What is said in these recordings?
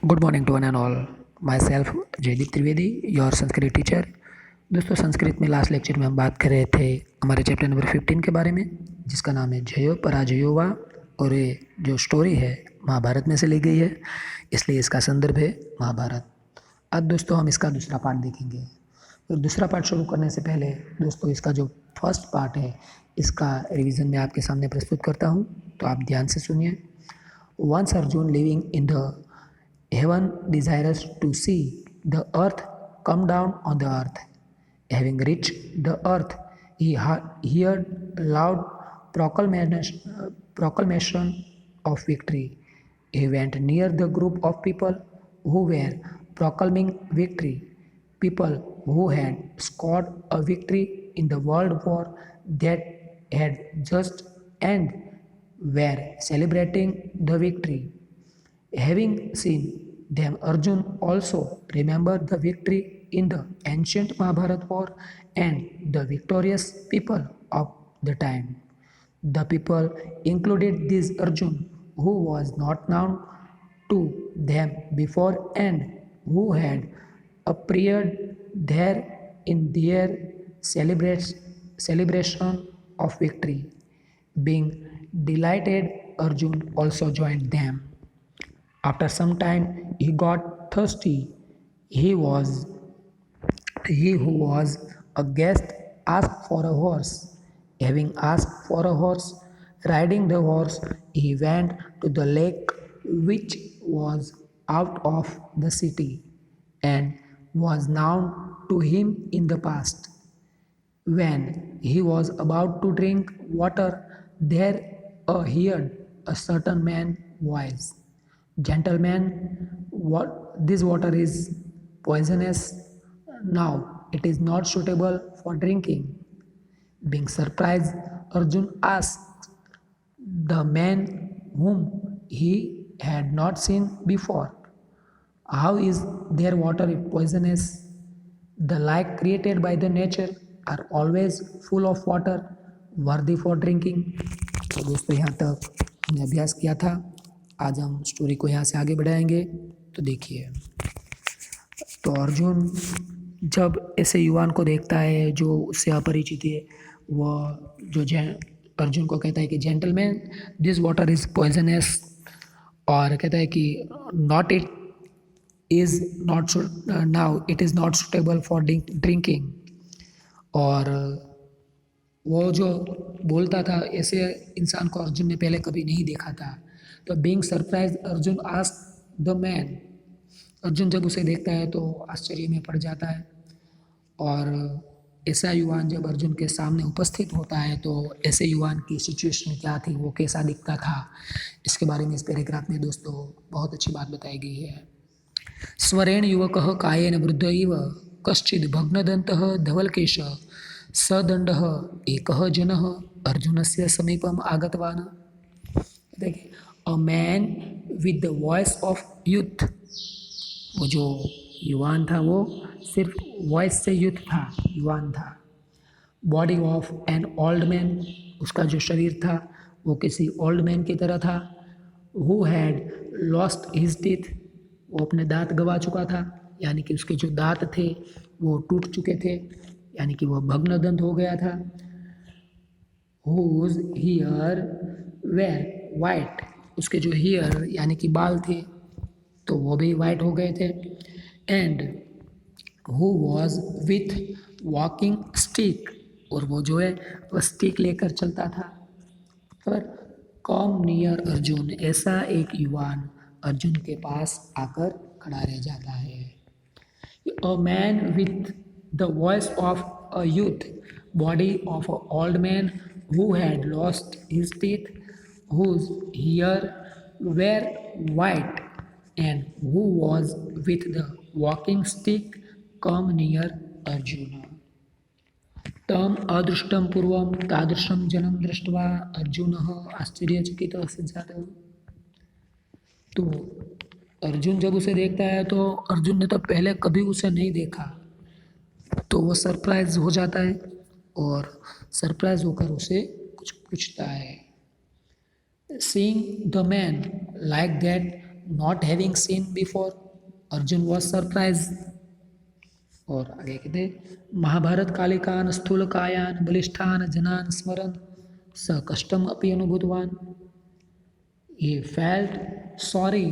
Good morning to one and all. Myself Jaydeep Trivedi, your Sanskrit teacher. दोस्तों, संस्कृत में last lecture में हम बात कर रहे थे हमारे चैप्टर नंबर 15 के बारे में, जिसका नाम है जयो पराजयो वा। और ये जो स्टोरी है महाभारत में से ली गई है, इसलिए इसका संदर्भ है महाभारत। आज दोस्तों हम इसका दूसरा पार्ट देखेंगे। और दूसरा पार्ट शुरू करने से पहले दोस्तों, इसका जो फर्स्ट पार्ट है इसका रिवीजन मैं आपके सामने प्रस्तुत करता हूँ, तो आप ध्यान से सुनिए। Once Arjun living in the heaven desirous to see the earth come down on the earth. Having reached the earth, he heard loud proclamation of victory. He went near the group of people who were proclaiming victory, people who had scored a victory in the world war that had just ended were celebrating the victory. Having seen them, Arjun also remembered the victory in the ancient Mahabharata war and the victorious people of the time. The people included this Arjun, who was not known to them before and who had appeared there in their celebration of victory. Being delighted, Arjun also joined them. After some time, he got thirsty. He who was a guest asked for a horse. Having asked for a horse, riding the horse, he went to the lake which was out of the city and was known to him in the past. When he was about to drink water, there heard a certain man's voice. Gentlemen, this water is poisonous. Now it is not suitable for drinking. Being surprised, Arjun asked the man whom he had not seen before, "How is their water poisonous? The lake created by the nature are always full of water worthy for drinking." तो दोस्तों, यहाँ तक हमने अभ्यास किया था। आज हम स्टोरी को यहाँ से आगे बढ़ाएंगे। तो देखिए, तो अर्जुन जब ऐसे युवान को देखता है जो उससे अपरिचित है, वह जो अर्जुन को कहता है कि gentleman, this water is poisonous, और कहता है कि not it is not now it is not suitable for drinking. और वो जो बोलता था, ऐसे इंसान को अर्जुन ने पहले कभी नहीं देखा था। तो being surprise, Arjun asked the man. Arjun जब उसे देखता है तो आश्चर्य में पड़ जाता है। और ऐसा युवान जब अर्जुन के सामने उपस्थित होता है तो ऐसे युवान की सिचुएशन क्या थी, वो कैसा दिखता था, इसके बारे में इस पैराग्राफ में दोस्तों बहुत अच्छी बात बताई गई है। स्वरेण युवकः कायेन वृद्ध इव कश्चिद् भग्नदन्तः धवलकेश सदण्डः एकः जनः अर्जुनस्य समीपम् आगतवान्। देखिए, a man with the voice of youth. वो जो युवान था वो सिर्फ वॉइस से यूथ था, युवान था। Body of an old man, उसका जो शरीर था वो किसी ओल्ड मैन की तरह था। Who had lost his teeth, वो अपने दांत गंवा चुका था, यानी कि उसके जो दांत थे वो टूट चुके थे, यानी कि वह भग्नदंत हो गया था। हुज हियर वेर वाइट, उसके जो हियर यानी कि बाल थे तो वो भी वाइट हो गए थे। And who was with walking stick, और वो जो है वह स्टिक लेकर चलता था। पर कम नियर अर्जुन, ऐसा एक युवान अर्जुन के पास आकर खड़ा रह जाता है। A man with the voice of a youth, body of a old man who had lost his teeth, whose hair were white and who was with the walking stick come near Arjuna. तम अदृष्टम पूर्वम तादृशम जनम दृष्ट्वा अर्जुनः आश्चर्यचकितः सञ्जातः। तो अर्जुन जब उसे देखता है तो अर्जुन ने तो पहले कभी उसे नहीं देखा, तो वो सरप्राइज हो जाता है और सरप्राइज होकर उसे कुछ पूछता है। Seeing the man like that, not having seen before Arjun was surprise. और आगे कहते महाभारत कालिकान स्थूल कायान बलिष्ठान जनान स्मरन स कष्टम अपि अनुभूतवान। He felt sorry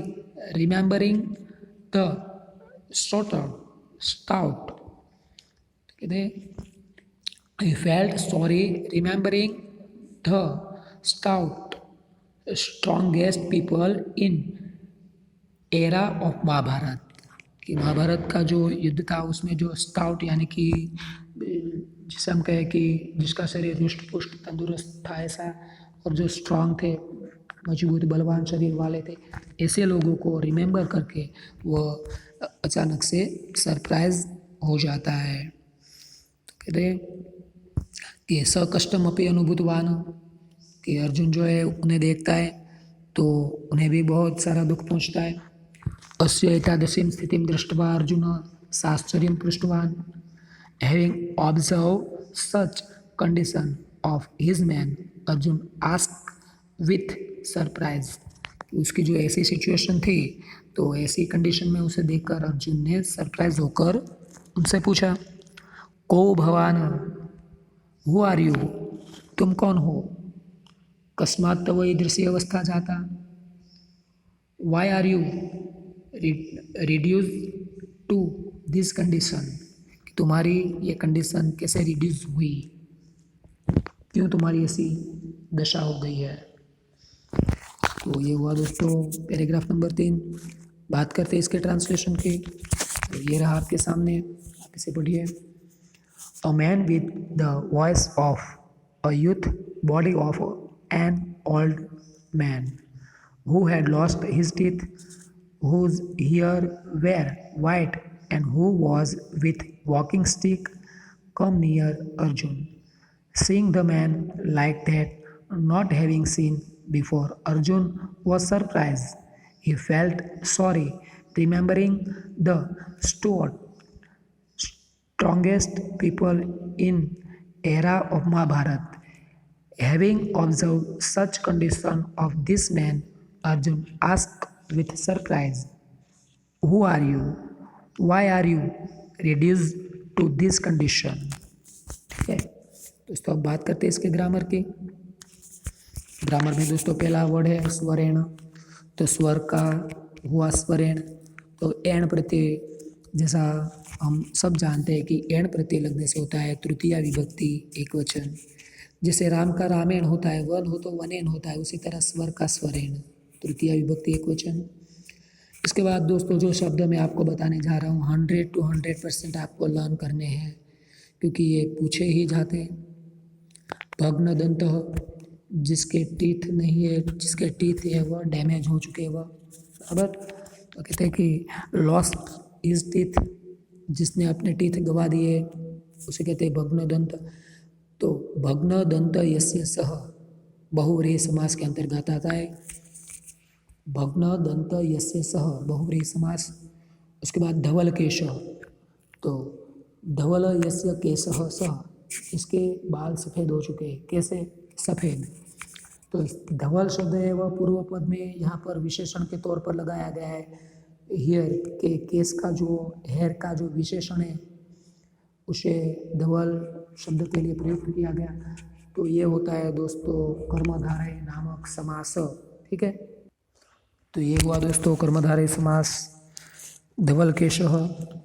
remembering the stout. कहते he felt sorry remembering the stout strongest people in era of Mahabharat. कि महाभारत का जो युद्ध था उसमें जो स्टाउट यानी कि जिसे हम कहें कि जिसका शरीर रुष्ट पुष्ट तंदुरुस्त था ऐसा, और जो स्ट्रांग थे मजबूत बलवान शरीर वाले थे, ऐसे लोगों को रिमेंबर करके वो अचानक से सरप्राइज हो जाता है। तो कहते कि स कष्टम अपि अनुभूतवान, कि अर्जुन जो है उन्हें देखता है तो उन्हें भी बहुत सारा दुख पहुंचता है। अस्य एकादशीं स्थितिं दृष्ट्वा अर्जुन साश्चर्यं पृष्टवान्। Having observed such condition of his man, Arjun asked with surprise। उसकी जो ऐसी सिचुएशन थी तो ऐसी कंडीशन में उसे देखकर अर्जुन ने सरप्राइज होकर उनसे पूछा, को भवान, हु आर यू, तुम कौन हो, कस्मात् तव ईदृशी अवस्था जाता, why are you reduce to this condition, तुम्हारी ये कंडीशन कैसे रिड्यूस हुई, क्यों तुम्हारी ऐसी दशा हो गई है। तो ये हुआ दोस्तों पैराग्राफ नंबर 3। बात करते हैं इसके ट्रांसलेशन की। तो ये रहा आपके सामने, आप इसे पढ़िए। A man with the voice of a youth, body of an old man, who had lost his teeth, whose hair were white, and who was with walking stick, come near Arjun. Seeing the man like that, not having seen before, Arjun was surprised. He felt sorry, remembering the strongest people in era of Mahabharata. Having observed such condition of this man, Arjun asked with surprise, who are you? Why are you reduced to this condition? ठीक है दोस्तों, अब बात करते हैं इसके grammar की। Grammar में दोस्तों पहला वर्ड है स्वरेण। तो स्वर का हुआ स्वरेण, तो एण प्रत्यय, जैसा हम सब जानते हैं कि एण प्रत्यय लगने से होता है तृतीया विभक्ति एक वचन। जैसे राम का रामेण होता है, वन हो तो वनेन होता है, उसी तरह स्वर का स्वरेण तृतीया विभक्ति एक वचन। इसके बाद दोस्तों जो शब्द मैं आपको बताने जा रहा हूँ 100 to 100% आपको लर्न करने हैं, क्योंकि ये पूछे ही जाते हैं। भग्न दंत, जिसके टीथ नहीं है, जिसके टीथ है वह डैमेज हो चुके हैं वह, बराबर। तो कहते हैं कि लॉस्ट इज टीथ, जिसने अपने टीथ गवा दिए उसे कहते हैं भग्न दंत। तो भग्न दंत यस्य सह बहुव्रीहि समास के अंतर्गत आता है। भग्न दंत यस्य सह बहुव्रीहि समास। उसके बाद धवल केश, तो धवल यस्य केशः सह, इसके बाल सफ़ेद हो चुके हैं, कैसे सफ़ेद। तो धवल शब्द है वह पूर्व पद में यहाँ पर विशेषण के तौर पर लगाया गया है। हेयर के केस का जो हेयर का जो विशेषण है उसे धवल शब्द के लिए प्रयुक्त किया गया। तो ये होता है दोस्तों कर्मधारय नामक समास। ठीक है, तो ये हुआ दोस्तों कर्मधारय समास धवल केशः,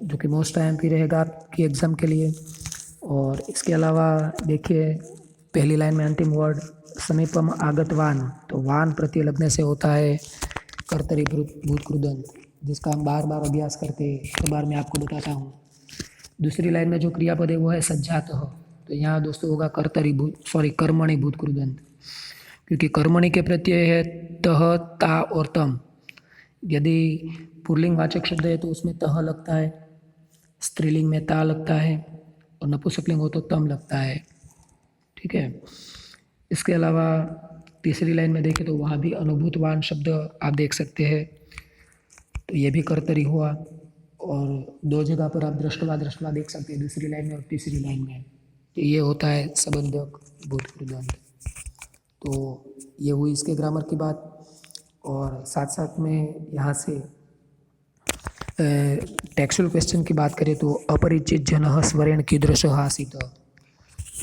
जो कि मोस्ट IMP रहेगा आपकी एग्ज़ाम के लिए। और इसके अलावा देखिए पहली लाइन में अंतिम वर्ड समीपम आगतवान, तो वान प्रत्यय लगने से होता है कर्तरी भूतकृदंत, जिसका हम बार बार अभ्यास करते हैं, हर बार मैं आपको बताता हूँ। दूसरी लाइन में जो क्रियापद है वो है सज्जातः, तो यहाँ दोस्तों होगा कर्मणि भूतकृदंत, क्योंकि कर्मणि के प्रत्यय है तह, ता और तम। यदि पुल्लिंग वाचक शब्द है तो उसमें तह लगता है, स्त्रीलिंग में ता लगता है, और नपुंसकलिंग हो तो तम लगता है। ठीक है, इसके अलावा तीसरी लाइन में देखें तो वहाँ भी अनुभूतवान शब्द आप देख सकते हैं, तो ये भी कर्तरी हुआ। और दो जगह पर आप दृष्टवा देख सकते हैं, दूसरी लाइन में और तीसरी लाइन में, तो ये होता है संबंधक भूतकृदंत। तो ये हुई इसके ग्रामर की बात। और साथ साथ में यहाँ से टेक्सुअल क्वेश्चन की बात करें तो अपरिचित जनः स्वरेण कीदृशः आसीत्,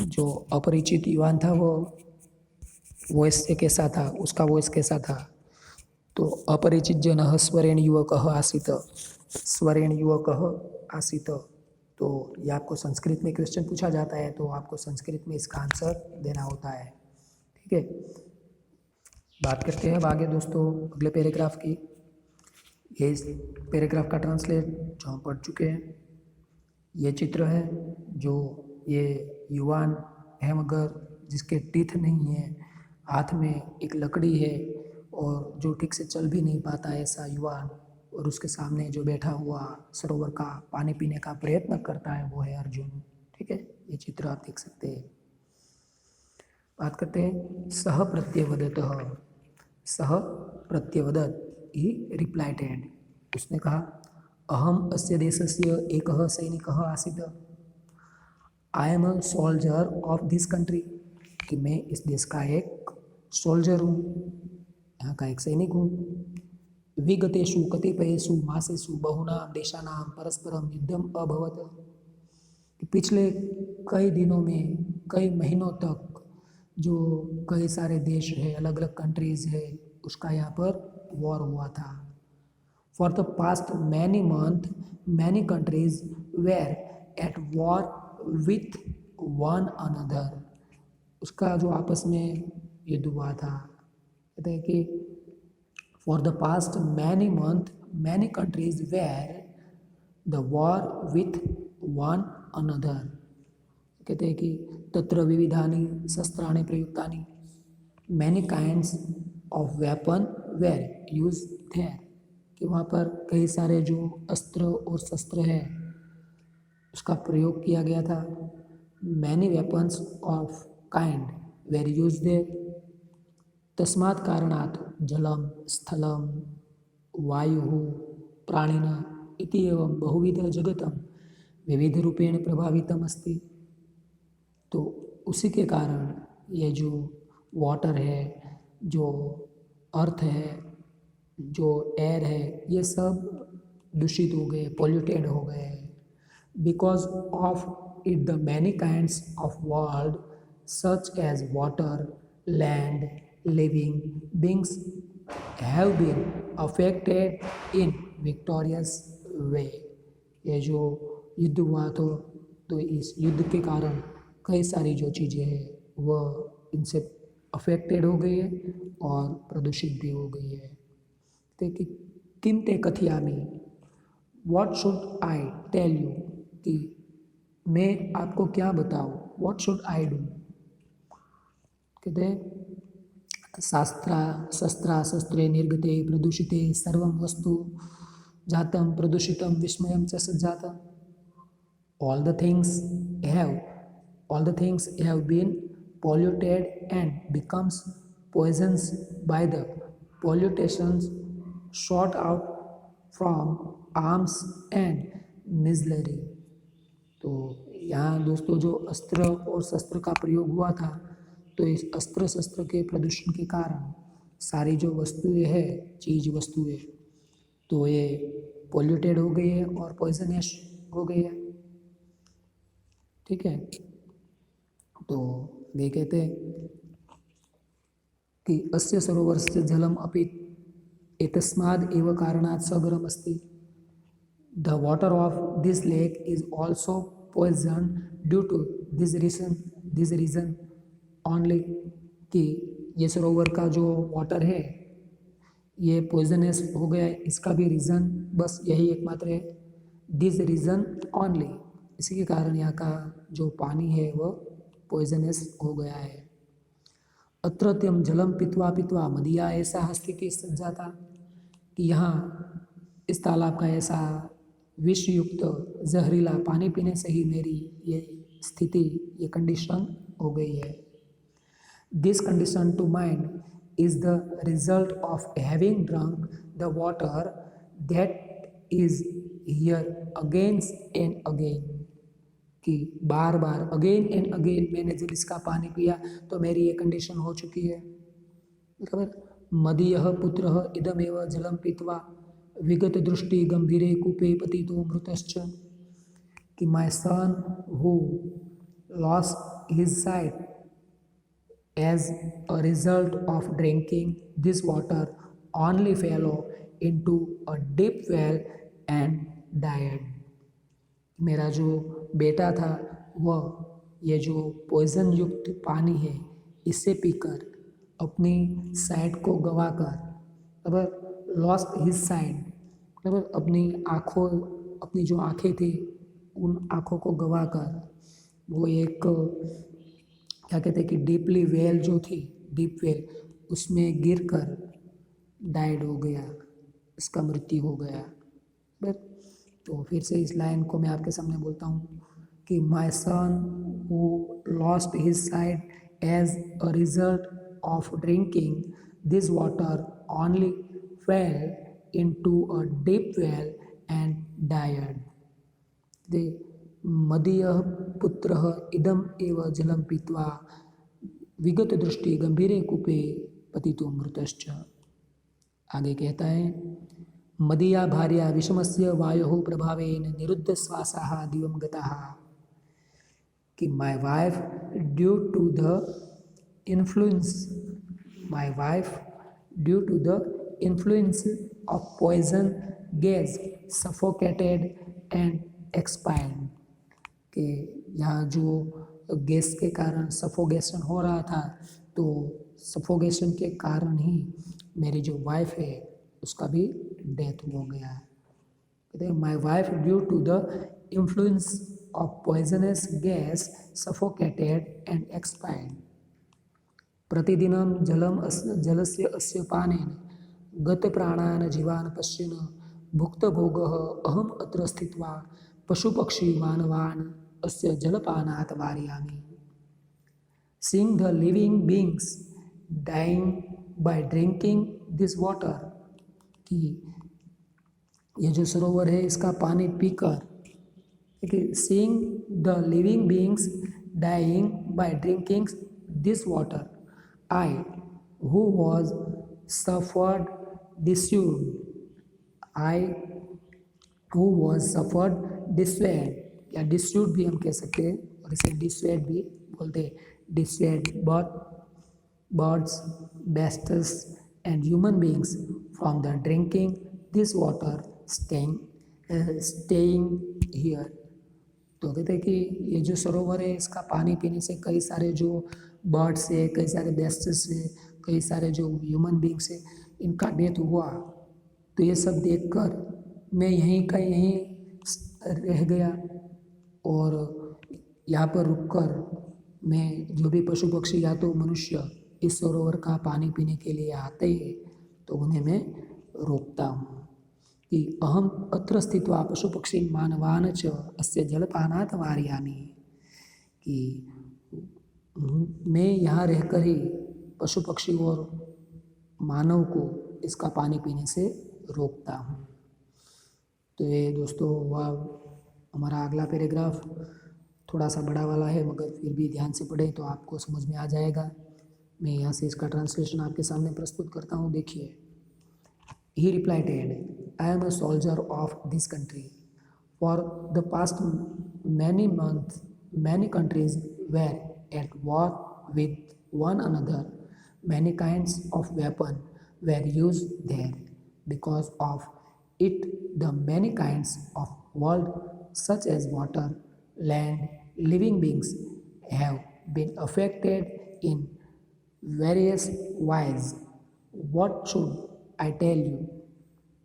जो अपरिचित युवान था वो वॉइस से कैसा था, उसका वॉइस कैसा था। तो अपरिचित जनः स्वरेण युवकः आसीत्, स्वरेण युवकः आसीत्। तो ये आपको संस्कृत में क्वेश्चन पूछा जाता है तो आपको संस्कृत में इसका आंसर देना होता है। ठीक है, बात करते हैं अब आगे दोस्तों अगले पैराग्राफ की। ये इस पैराग्राफ का ट्रांसलेट जो हम पढ़ चुके हैं। ये चित्र है जो ये युवान है मगर जिसके टीथ नहीं है, हाथ में एक लकड़ी है और जो ठीक से चल भी नहीं पाता ऐसा युवान, और उसके सामने जो बैठा हुआ सरोवर का पानी पीने का प्रयत्न करता है वो है अर्जुन। ठीक है, ये चित्र आप देख सकते हैं। बात करते हैं सह प्रत्यवदतः, सह प्रत्यवदत ही रिप्लाइटेड, उसने कहा अहम अस्य देशस्य एकः सैनिकः आसीत्, I am a soldier of this country, कि मैं इस देश का एक सोल्जर हूँ, यहाँ का एक सैनिक हूँ। विगतेषु कतिपयेषु मासेषु बहुनां देशानां परस्परं युद्धम अभवत्, कि पिछले कई दिनों में कई महीनों तक जो कई सारे देश है, अलग अलग कंट्रीज है, उसका यहाँ पर वॉर हुआ था। For the past many month many countries were at war with one another, उसका जो आपस में युद्ध हुआ था। कहते हैं कि for the past many month many countries were the war with one another, कहते हैं कि तत्र विविधानि शस्त्राणि प्रयुक्तानि, many kinds of weapon were use there, कि वहाँ पर कई सारे जो अस्त्र और शस्त्र है उसका प्रयोग किया गया था। Many weapons of kind were use there, तस्मात् कारणात् जलम स्थलम वायु प्राणिना इति एवं बहुविध जगतम विविध रूपेण प्रभावितम अस्ति। तो उसी के कारण ये जो वाटर है, जो अर्थ है, जो एयर है, ये सब दूषित हो गए, पोल्यूटेड हो गए। Because of it the many kinds of world such as water land living beings have been affected in victorious way. ये जो युद्ध हुआ तो इस युद्ध के कारण कई सारी जो चीज़ें हैं वह इनसे अफेक्टेड हो गई है और प्रदूषित भी हो गई है। तो कि किम ते कथियामी, what should I tell you, कि मैं आपको क्या बताऊँ, व्हाट शुड आई डू। कहते शस्त्रा शस्त्रे निर्गते प्रदूषिते सर्वं वस्तु जातं प्रदूषितं विस्मयं च सज्जातं। all the things have been polluted and becomes poisons by the pollutations shot out from arms and misery। तो यहाँ दोस्तों जो अस्त्र और शस्त्र का प्रयोग हुआ था, तो इस अस्त्र शस्त्र के प्रदूषण के कारण सारी जो वस्तुएं है, चीज वस्तुएं, तो ये पोल्यूटेड हो गई है और पॉइजनस हो गई है। ठीक है, तो ये कहते हैं कि अस्य सरोवरस्य जलम अपि एतस्माद् एव कारणात् सगरम अस्ति। The water of this lake is also poison due to this reason only, कि ये सरोवर का जो वाटर है ये पॉइजनस हो गया है, इसका भी रीज़न बस यही एकमात्र है, दिस रीज़न ओनली, इसी के कारण यहाँ का जो पानी है वह पॉइजनस हो गया है। अत्रत्यम जलम पित्वा पित्वा मदिया ऐसा स्थिति सज्जाता, कि यहाँ इस तालाब का ऐसा विषयुक्त जहरीला पानी पीने से ही मेरी ये स्थिति, ये कंडीशन हो गई है। This condition to mind is the result of having drunk the water that is here again and again, कि बार बार अगेन एंड अगेन मैंने जब इसका पानी पिया तो मेरी ये कंडीशन हो चुकी है। खबर मदीयः पुत्रः इदमेव जलं पीत्वा विगतदृष्टि गंभीरे कूपे पतितो मृतश्च कि my son who lost his sight as a result of drinking this water only fell into a deep well and died. मेरा जो बेटा था वह ये जो पॉइजन युक्त पानी है इससे पीकर अपनी साइट को गवाकर मतलब लॉस्ट हिज साइट मतलब अपनी जो आँखें थी उन आँखों को गवाकर वो एक क्या कहते हैं कि डीपली वेल जो थी डीप वेल उसमें गिरकर डाइड हो गया, इसका मृत्यु हो गया। बट तो फिर से इस लाइन को मैं आपके सामने बोलता हूँ कि my son who lost his sight as a result of drinking this water only fell into a deep well and died. दे मदीयः पुत्रः इदम एव जलं पीत्वा विगत दृष्टि गंभीरे कूपे पतितो मृतश्च। आगे कहता है मदीया भार्या विषमस्य वायोः प्रभावेन निरुद्ध श्वासाः दिवं गताः कि my wife due to the influence of poison gas suffocated and expired कि यहाँ जो गैस के कारण सफोगेशन हो रहा था तो सफोगेशन के कारण ही मेरी जो वाइफ है उसका भी डेथ हो गया। कहते हैं my wife due to the influence of poisonous gas suffocated and expired. प्रतिदिनं जलस्य अस्य पानेन गतप्राणान् जीवान् पश्यन् भुक्तभोगः अहम् अत्र स्थित्वा पशुपक्षी मानवान् अस्य जलपानात् वारयामि। Seeing the living beings dying by drinking this water कि ये जो सरोवर है इसका पानी पीकर seeing the living beings dying by drinking this water I who was suffered dissuade dissuade या dissuade भी हम कह सकते हैं और इसे dissuade भी बोलते हैं। dissuade birds, beasts and human beings from the drinking this water staying here। तो कहते हैं कि ये जो सरोवर है इसका पानी पीने से कई सारे जो बर्ड्स है, कई सारे बेस्ट्स है, कई सारे जो ह्यूमन बींग्स है इनका डेथ हुआ। तो ये सब देखकर मैं यहीं का यहीं रह गया और यहाँ पर रुककर मैं जो भी पशु पक्षी या तो मनुष्य इस सरोवर का पानी पीने के लिए आते हैं तो उन्हें मैं रोकता हूँ कि अहम अत्र स्थित्वा पशु पक्षी मानवान् च अस्य जलपानात् वारयामि कि मैं यहाँ रहकर ही पशु पक्षी और मानव को इसका पानी पीने से रोकता हूँ। तो ये दोस्तों हुआ हमारा अगला पैराग्राफ, थोड़ा सा बड़ा वाला है मगर फिर भी ध्यान से पढ़ें तो आपको समझ में आ जाएगा। मैं यहाँ से इसका ट्रांसलेशन आपके सामने प्रस्तुत करता हूँ। देखिए, He replied, I am a soldier of this country. For the past many months, many countries were at war with one another. Many kinds of weapons were used there. Because of it, the many kinds of world, such as water, land, living beings, have been affected in various ways. What should I tell you?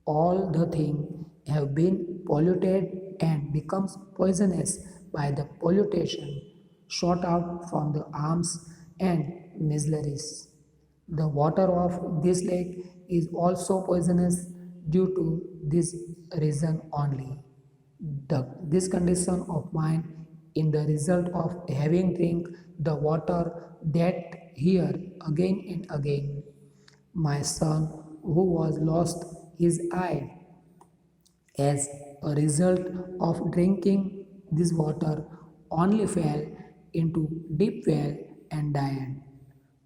All the things have been polluted and becomes poisonous by the pollution shot out from the arms and missiles. The water of this lake is also poisonous due to this reason only. This condition of mine in the result of having drink the water that here again and again. My son who was lost his eye as a result of drinking this water only fell into deep well and died.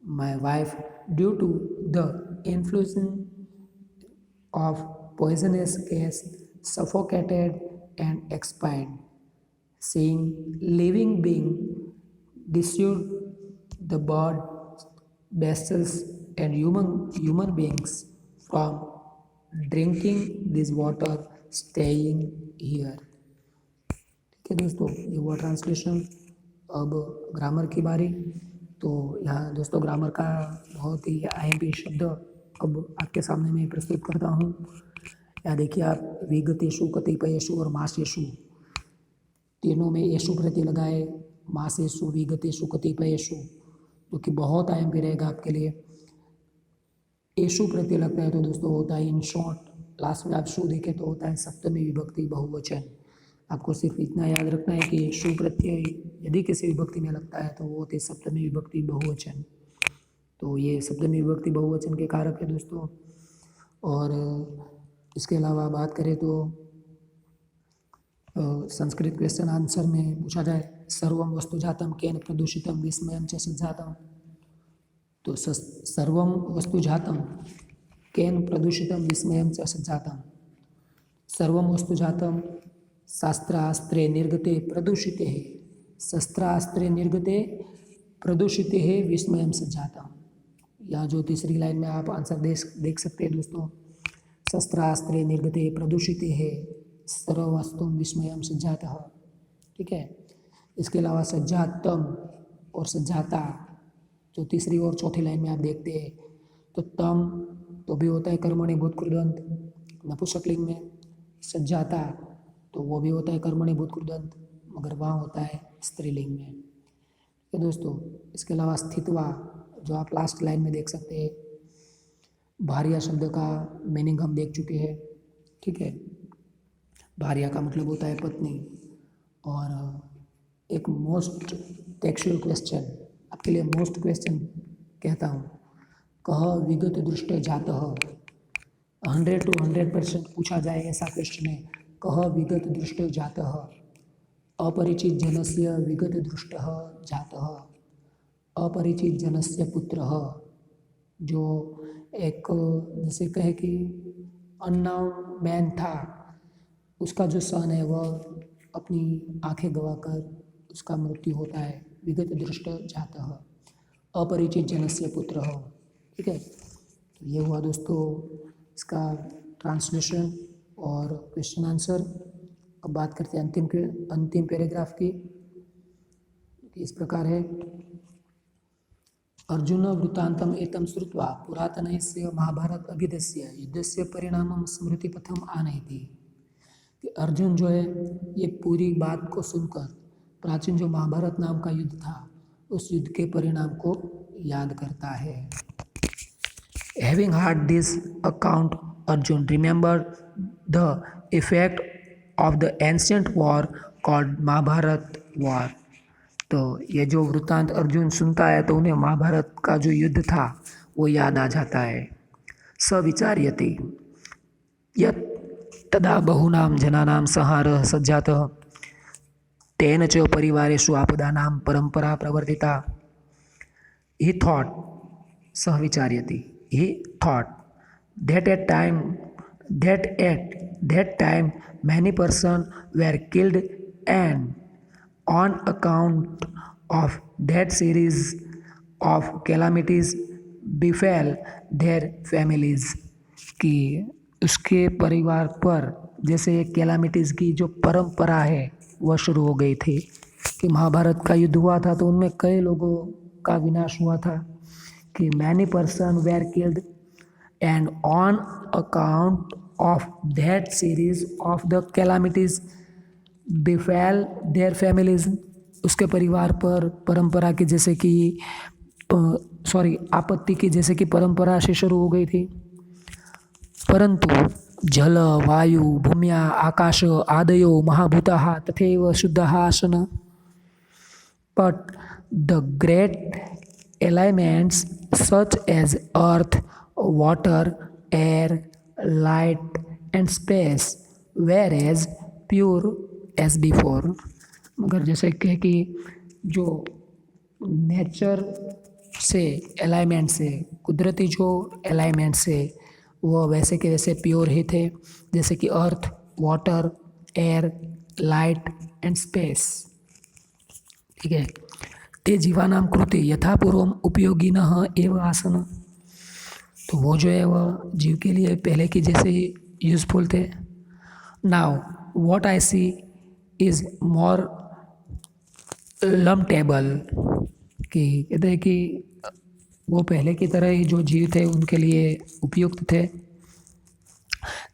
My wife, due to the influence of poisonous gas suffocated and expired. Seeing living being dissuade the bird, beasts, and human beings from drinking this water, staying here. ठीक है दोस्तों, ये हुआ translation. अब grammar की बारी। तो यहाँ दोस्तों ग्रामर का बहुत ही IMP शब्द अब आपके सामने मैं प्रस्तुत करता हूँ। यहाँ देखिए आप, विगतेषु, कतिपयेषु और मासेषु, तीनों में येषु प्रत्यय लगाए, मासेषु, विगतेषु, कतिपयेषु, जो कि बहुत IMP रहेगा आपके लिए। येषु प्रत्यय लगता है तो दोस्तों होता है इन शॉर्ट, लास्ट में आप शु देखें तो होता है सप्तमी विभक्ति बहुवचन। आपको सिर्फ इतना याद रखना है कि शु प्रत्यय यदि किसी विभक्ति में लगता है तो वो होते सप्तमी विभक्ति बहुवचन। तो ये सप्तमी विभक्ति बहुवचन के कारक है दोस्तों। और इसके अलावा बात करें तो संस्कृत क्वेश्चन आंसर में पूछा जाए, सर्वम वस्तुजातम केन प्रदूषितम विस्मयम च सज्जातम। तो सर्वम वस्तुजातम केन प्रदूषितम विस्मयम च सज्जातम। सर्वम वस्तुजातम शास्त्रास्त्रे निर्गते प्रदूषिते है, शस्त्रास्त्रे निर्गते प्रदूषिते है विस्मयम सज्जातम। यहाँ जो तीसरी लाइन में आप आंसर देख सकते हैं दोस्तों, शस्त्रास्त्रे निर्गते प्रदूषिते है सर्ववस्तु विस्मयम सज्जातः। ठीक है। इसके अलावा सज्जातम और सज्जाता जो तीसरी और चौथी लाइन में आप देखते हैं, तो तम तो भी होता है कर्मणि भूतकृदंत नपुंसकलिंग में, सज्जाता तो वो भी होता है कर्मणि भूतकृदंत मगर वहाँ होता है स्त्रीलिंग में। तो दोस्तों इसके अलावा स्थित्वा जो आप लास्ट लाइन में देख सकते हैं, भार्या शब्द का मीनिंग हम देख चुके हैं। ठीक है, भार्या का मतलब होता है पत्नी। और एक मोस्ट टेक्सुअल क्वेश्चन आपके लिए, मोस्ट क्वेश्चन कहता हूँ, कह विगत दृष्ट जातः। 100 to 100% पूछा जाए ऐसा क्वेश्चन है, कह विगत दृष्ट जातः, अपरिचित जनस्य विगत दृष्टः जातः, अपरिचित जनस्य पुत्रः। जो एक जैसे कहे कि अननोन मैन था, उसका जो सन है वह अपनी आंखें गवाकर उसका मृत्यु होता है, विगत दृष्ट जातः, अपरिचित जनस्य पुत्रः। ठीक है, तो ये हुआ दोस्तों इसका ट्रांसलेशन और क्वेश्चन आंसर। अब बात करते हैं अंतिम पैराग्राफ की। इस प्रकार है, अर्जुन वृत्तांतम एतम श्रुत्वा पुरातनस्य महाभारत अभिधस्य युद्धस्य परिणामं स्मृतिपथम आनयति। कि अर्जुन जो है ये पूरी बात को सुनकर प्राचीन जो महाभारत नाम का युद्ध था उस युद्ध के परिणाम को याद करता है। Having heard this account, Arjun remembered the effect of the ancient war called Mahabharat war. तो ये जो वृत्तांत अर्जुन सुनता है तो उन्हें महाभारत का जो युद्ध था वो याद आ जाता है। स विचार्यति यत् तदा बहुनां जनानां संहारः सज्जातः तेन च परिवारेषु आपदानां परंपरा प्रवर्तिता। He thought, सह विचार्यति, he thought that at that time many persons were killed, and on account of that series of calamities befell their families। कि उसके परिवार पर जैसे कैलामिटीज़ की जो परंपरा है वह शुरू हो गई थी। कि महाभारत का युद्ध हुआ था तो उनमें कई लोगों का विनाश हुआ था। कि many person were killed, and on account of that series of the calamities befell their families. उसके परिवार पर परंपरा की जैसे कि आपत्ति की जैसे कि परंपरा से शुरू हो गई थी। परंतु जल वायु भूम्या आकाश आदयो महाभूताः तथैव शुद्धः आसन। But the great elements such as earth, water, air, light and space were as pure as before। मगर जैसे कि जो नेचर से अलाइनमेंट से, कुदरती जो अलाइनमेंट से वो वैसे के वैसे प्योर ही थे, जैसे कि earth, water, air, light and space. ठीक है। ते जीवानाम कृते यथापूर्वम उपयोगिनः एव आसन। तो वो जो है वह जीव के लिए पहले की जैसे ही यूजफुल थे। Now what I see is more lamentable, कि कहते हैं कि वो पहले की तरह ही जो जीव थे उनके लिए उपयुक्त थे।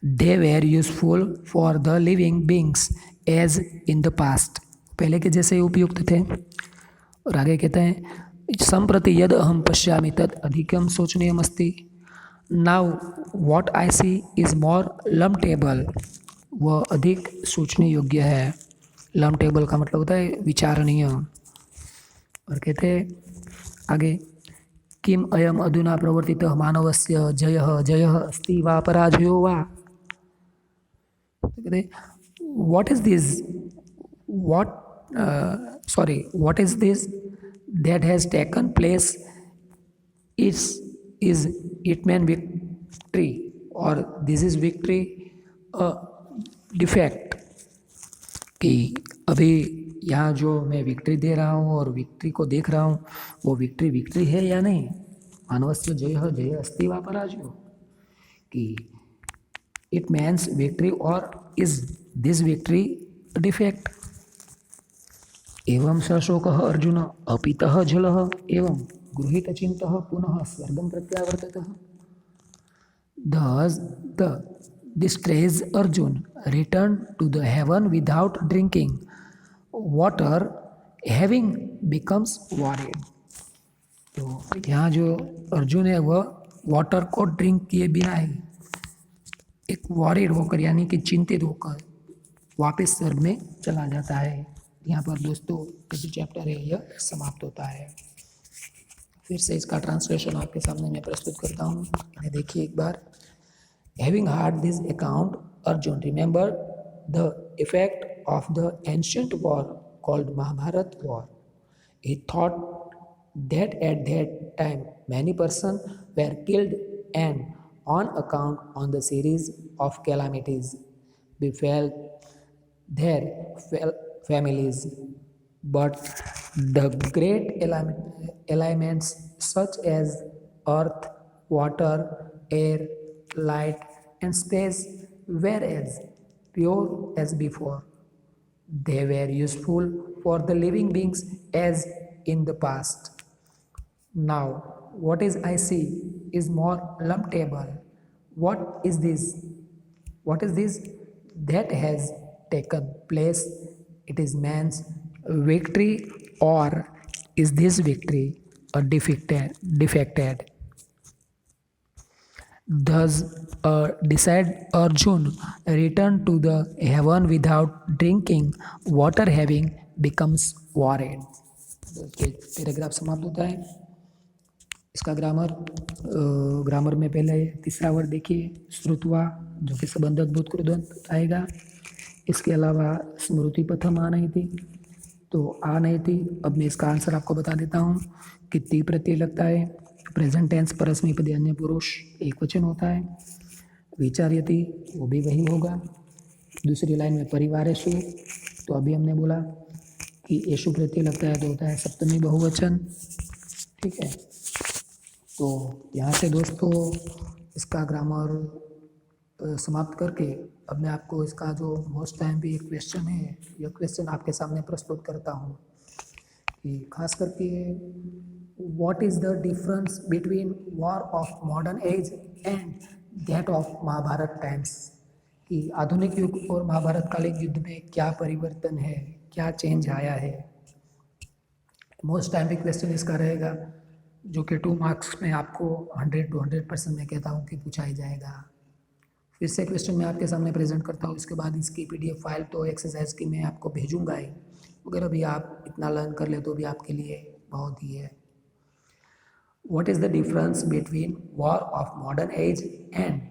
They were useful for the living beings as in the past, पहले के जैसे ही उपयुक्त थे। और आगे कहते हैं संप्रति यद अहम पश्यामि तद अधिकम शोचनीयम अस्ति। Now what I see is more lamentable, वह अधिक सोचने योग्य है। लम्टेबल का मतलब होता है विचारणीय। और कहते हैं आगे किम अयम अधुना प्रवर्तितः मानवस्य जयः जयः अस्ति वा पराजयो वा। कहते what is this, what is this that has taken place, is it mean victory or this is victory a defect, कि अभी यहाँ जो मैं विक्ट्री दे रहा हूँ और विक्ट्री को देख रहा हूँ वो विक्ट्री है या नहीं। मानवस्य जय जय अस्ति वा पराजयो, कि इट मीन्स विक्ट्री और इज दिस विक्ट्री डिफेक्ट। एवं सशोकः अर्जुन अपितः जलः एवं गृहीतचिन्तः पुनः स्वर्गं प्रत्यावर्ततः। Thus the distressed Arjun returned to the heaven without drinking water, having becomes worried। तो यहाँ जो अर्जुन है वह वाटर को ड्रिंक किए बिना ही एक वॉरिड होकर यानी कि चिंतित होकर वापस स्वर्ग में चला जाता है। यहाँ पर दोस्तों जो चैप्टर है यह समाप्त होता है। फिर से इसका ट्रांसलेशन आपके सामने मैं प्रस्तुत करता हूँ, इन्हें देखिए एक बार। Having heard this account, Arjun remembered the effect of the ancient war called Mahabharat war. He thought that at that time many persons were killed and on account on the series of calamities befell their families. But the great elements such as earth, water, air, light, and space were as pure as before. They were useful for the living beings as in the past. Now, what is I see is more lamentable. What is this? What is this that has taken place? It is man's victory, or is this victory a defected? Thus, decided Arjun returned to the heaven without drinking water, having becomes worried। Paragraph समाप्त होता है। इसका grammar में पहले तीसरा word देखिए श्रुत्वा, जो कि संबंधक भूत कृदंत आएगा। इसके अलावा स्मृति प्रथम आ नहीं थी, तो आ नहीं थी। अब मैं इसका आंसर आपको बता देता हूँ कि ती प्रत्यय लगता है। प्रेजेंट टेंस परस्मैपदी अन्य पुरुष एक वचन होता है। विचार्यति वो भी वही होगा। दूसरी लाइन में परिवारेषु, तो अभी हमने बोला कि येषु प्रत्यय लगता है तो होता है सप्तमी बहुवचन। ठीक है, तो यहाँ से दोस्तों इसका ग्रामर समाप्त करके अब मैं आपको इसका जो मोस्ट टाइम भी एक क्वेश्चन है, यह क्वेश्चन आपके सामने प्रस्तुत करता हूँ कि खास करके what is the difference between war of modern age and that of Mahabharata times, कि आधुनिक युग और महाभारत कालीन युद्ध में क्या परिवर्तन है, क्या चेंज आया है। मोस्ट टाइम भी क्वेश्चन इसका रहेगा, जो कि 2 मार्क्स में आपको 100 to 100% मैं कहता हूँ कि पूछा ही जाएगा। फिर से क्वेश्चन मैं आपके सामने प्रेजेंट करता हूँ, इसके बाद इसकी PDF फाइल तो एक्सरसाइज की मैं आपको भेजूँगा ही, अगर अभी आप इतना लर्न कर ले तो भी आपके लिए बहुत ही है। What is the difference between war of modern age and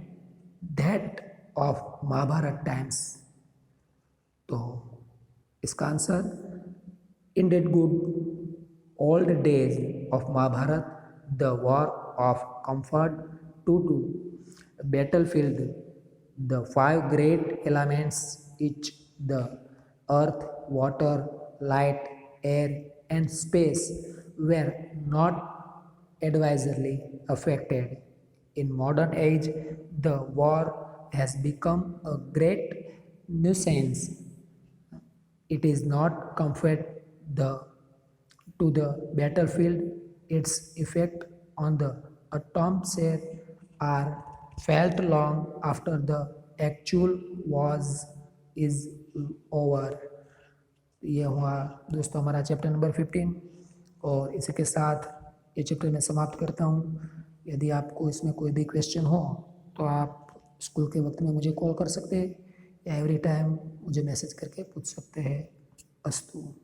that of Mahabharat times? तो इसका answer, in that good old days of Mahabharat the war of comfort to battlefield. The five great elements, each the earth, water, light, air, and space, were not advisedly affected. In modern age, the war has become a great nuisance. It is not comfort the to the battlefield. Its effect on the atmosphere are felt long after the actual was is over. ये हुआ दोस्तों हमारा chapter number 15 और इसी के साथ ये chapter मैं समाप्त करता हूँ। यदि आपको इसमें कोई भी क्वेश्चन हो तो आप स्कूल के वक्त में मुझे कॉल कर सकते हैं या एवरी टाइम मुझे मैसेज करके पूछ सकते हैं। अस्तु।